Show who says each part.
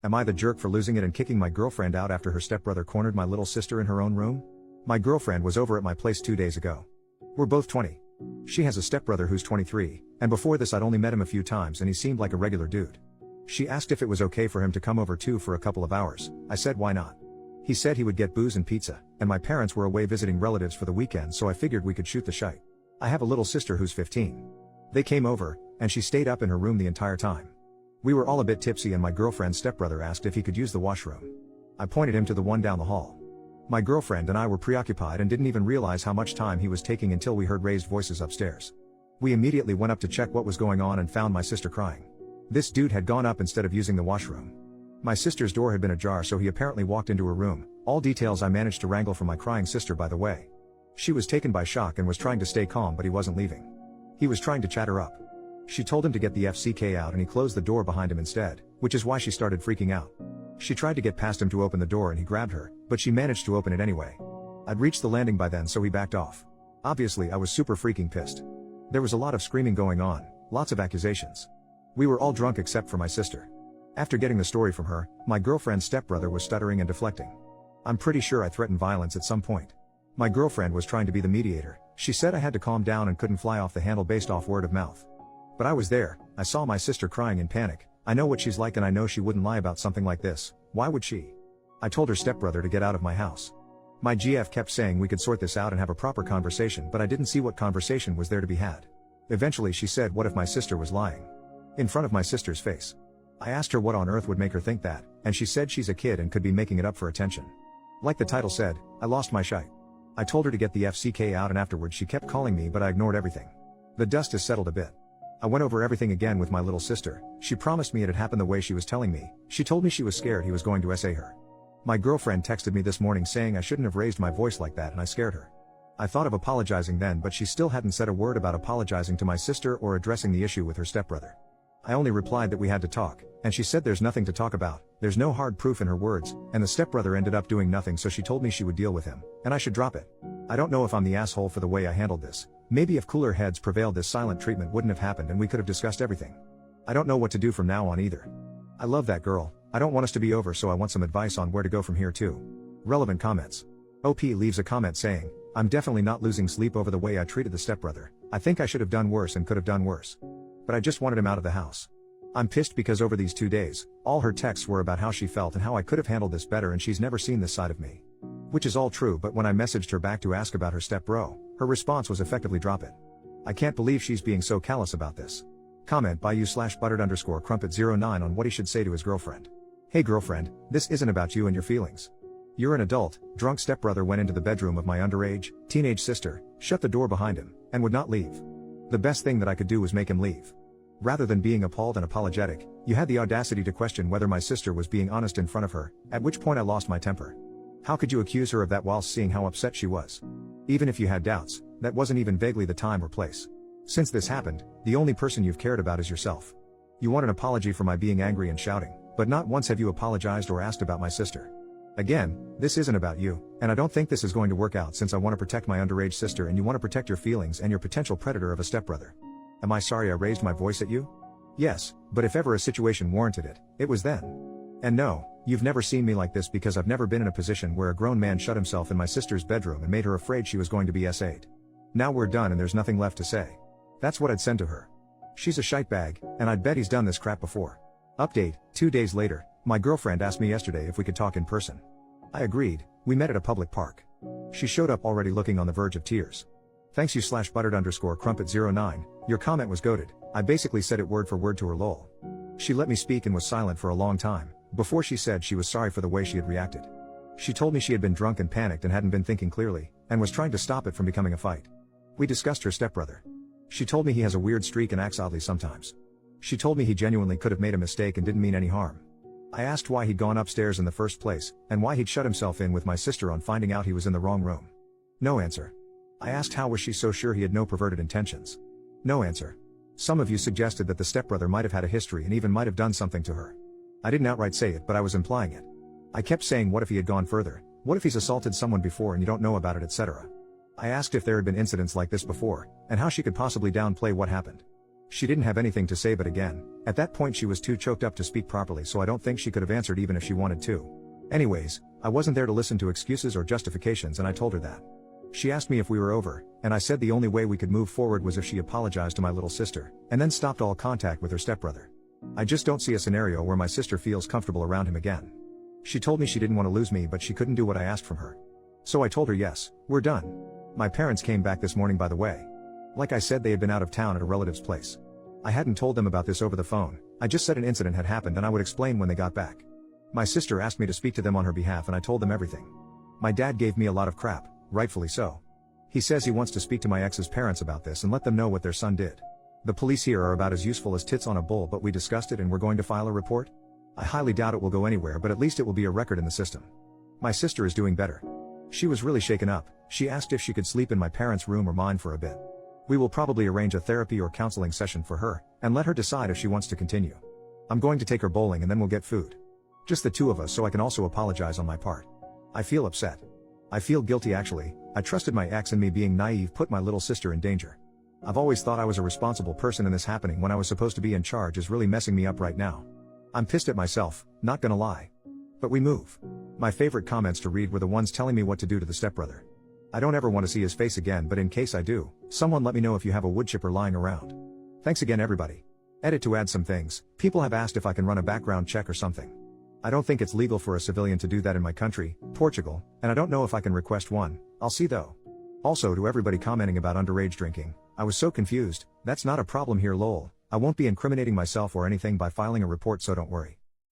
Speaker 1: Am I the jerk for losing it and kicking my girlfriend out after her stepbrother cornered my little sister in her own room? My girlfriend was over at my place 2 days ago. We're both 20. She has a stepbrother who's 23, and before this I'd only met him a few times and he seemed like a regular dude. She asked if it was okay for him to come over too for a couple of hours. I said why not. He said he would get booze and pizza, and my parents were away visiting relatives for the weekend, so I figured we could shoot the shite. I have a little sister who's 15. They came over, and she stayed up in her room the entire time. We were all a bit tipsy and my girlfriend's stepbrother asked if he could use the washroom. I pointed him to the one down the hall. My girlfriend and I were preoccupied and didn't even realize how much time he was taking until we heard raised voices upstairs. We immediately went up to check what was going on and found my sister crying. This dude had gone up instead of using the washroom. My sister's door had been ajar, so he apparently walked into her room, all details I managed to wrangle from my crying sister, by the way. She was taken by shock and was trying to stay calm, but he wasn't leaving. He was trying to chat her up. She told him to get the FCK out and he closed the door behind him instead, which is why she started freaking out. She tried to get past him to open the door and he grabbed her, but she managed to open it anyway. I'd reached the landing by then, so he backed off. Obviously I was super freaking pissed. There was a lot of screaming going on, lots of accusations. We were all drunk except for my sister. After getting the story from her, my girlfriend's stepbrother was stuttering and deflecting. I'm pretty sure I threatened violence at some point. My girlfriend was trying to be the mediator. She said I had to calm down and couldn't fly off the handle based off word of mouth. But I was there, I saw my sister crying in panic. I know what she's like and I know she wouldn't lie about something like this. Why would she? I told her stepbrother to get out of my house. My GF kept saying we could sort this out and have a proper conversation, but I didn't see what conversation was there to be had. Eventually she said, what if my sister was lying? In front of my sister's face. I asked her what on earth would make her think that, and she said she's a kid and could be making it up for attention. Like the title said, I lost my shite. I told her to get the FCK out and afterwards she kept calling me, but I ignored everything. The dust has settled a bit. I went over everything again with my little sister. She promised me it had happened the way she was telling me. She told me she was scared he was going to SA her. My girlfriend texted me this morning saying I shouldn't have raised my voice like that and I scared her. I thought of apologizing then, but she still hadn't said a word about apologizing to my sister or addressing the issue with her stepbrother. I only replied that we had to talk, and she said there's nothing to talk about, there's no hard proof in her words, and the stepbrother ended up doing nothing, so she told me she would deal with him, and I should drop it. I don't know if I'm the asshole for the way I handled this. Maybe if cooler heads prevailed this silent treatment wouldn't have happened and we could have discussed everything. I don't know what to do from now on either. I love that girl. I don't want us to be over, so I want some advice on where to go from here too. Relevant comments. OP leaves a comment saying, I'm definitely not losing sleep over the way I treated the stepbrother. I think I should have done worse and could have done worse. But I just wanted him out of the house. I'm pissed because over these 2 days, all her texts were about how she felt and how I could have handled this better, and she's never seen this side of me. Which is all true, but when I messaged her back to ask about her stepbro, her response was effectively drop it. I can't believe she's being so callous about this. Comment by you/buttered_crumpet09 on what he should say to his girlfriend. Hey girlfriend, this isn't about you and your feelings. You're an adult. Drunk stepbrother went into the bedroom of my underage, teenage sister, shut the door behind him, and would not leave. The best thing that I could do was make him leave. Rather than being appalled and apologetic, you had the audacity to question whether my sister was being honest in front of her, at which point I lost my temper. How could you accuse her of that whilst seeing how upset she was? Even if you had doubts, that wasn't even vaguely the time or place. Since this happened, the only person you've cared about is yourself. You want an apology for my being angry and shouting, but not once have you apologized or asked about my sister. Again, this isn't about you, and I don't think this is going to work out since I want to protect my underage sister and you want to protect your feelings and your potential predator of a stepbrother. Am I sorry I raised my voice at you? Yes, but if ever a situation warranted it, it was then. And no, you've never seen me like this because I've never been in a position where a grown man shut himself in my sister's bedroom and made her afraid she was going to be SA'd. Now we're done and there's nothing left to say. That's what I'd send to her. She's a shitebag, and I'd bet he's done this crap before. Update, 2 days later, my girlfriend asked me yesterday if we could talk in person. I agreed. We met at a public park. She showed up already looking on the verge of tears. Thanks you/buttered_crumpet09, your comment was goated. I basically said it word for word to her lol. She let me speak and was silent for a long time, before she said she was sorry for the way she had reacted. She told me she had been drunk and panicked and hadn't been thinking clearly, and was trying to stop it from becoming a fight. We discussed her stepbrother. She told me he has a weird streak and acts oddly sometimes. She told me he genuinely could have made a mistake and didn't mean any harm. I asked why he'd gone upstairs in the first place, and why he'd shut himself in with my sister on finding out he was in the wrong room. No answer. I asked how was she so sure he had no perverted intentions. No answer. Some of you suggested that the stepbrother might have had a history and even might have done something to her. I didn't outright say it, but I was implying it. I kept saying what if he had gone further, what if he's assaulted someone before and you don't know about it, etc. I asked if there had been incidents like this before, and how she could possibly downplay what happened. She didn't have anything to say, but again, at that point she was too choked up to speak properly, so I don't think she could have answered even if she wanted to. Anyways, I wasn't there to listen to excuses or justifications, and I told her that. She asked me if we were over, and I said the only way we could move forward was if she apologized to my little sister, and then stopped all contact with her stepbrother. I just don't see a scenario where my sister feels comfortable around him again. She told me she didn't want to lose me, but she couldn't do what I asked from her. So I told her yes, we're done. My parents came back this morning, by the way. Like I said, they had been out of town at a relative's place. I hadn't told them about this over the phone, I just said an incident had happened and I would explain when they got back. My sister asked me to speak to them on her behalf and I told them everything. My dad gave me a lot of crap, rightfully so. He says he wants to speak to my ex's parents about this and let them know what their son did. The police here are about as useful as tits on a bull, but we discussed it and we're going to file a report. I highly doubt it will go anywhere, but at least it will be a record in the system. My sister is doing better. She was really shaken up. She asked if she could sleep in my parents' room or mine for a bit. We will probably arrange a therapy or counseling session for her, and let her decide if she wants to continue. I'm going to take her bowling and then we'll get food. Just the two of us, so I can also apologize on my part. I feel upset. I feel guilty actually. I trusted my ex, and me being naive put my little sister in danger. I've always thought I was a responsible person, and this happening when I was supposed to be in charge is really messing me up right now. I'm pissed at myself, not gonna lie. But we move. My favorite comments to read were the ones telling me what to do to the stepbrother. I don't ever want to see his face again, but in case I do, someone let me know if you have a wood chipper lying around. Thanks again everybody. Edit to add some things. People have asked if I can run a background check or something. I don't think it's legal for a civilian to do that in my country, Portugal, and I don't know if I can request one. I'll see though. Also, to everybody commenting about underage drinking, I was so confused. That's not a problem here, lol. I won't be incriminating myself or anything by filing a report, so don't worry.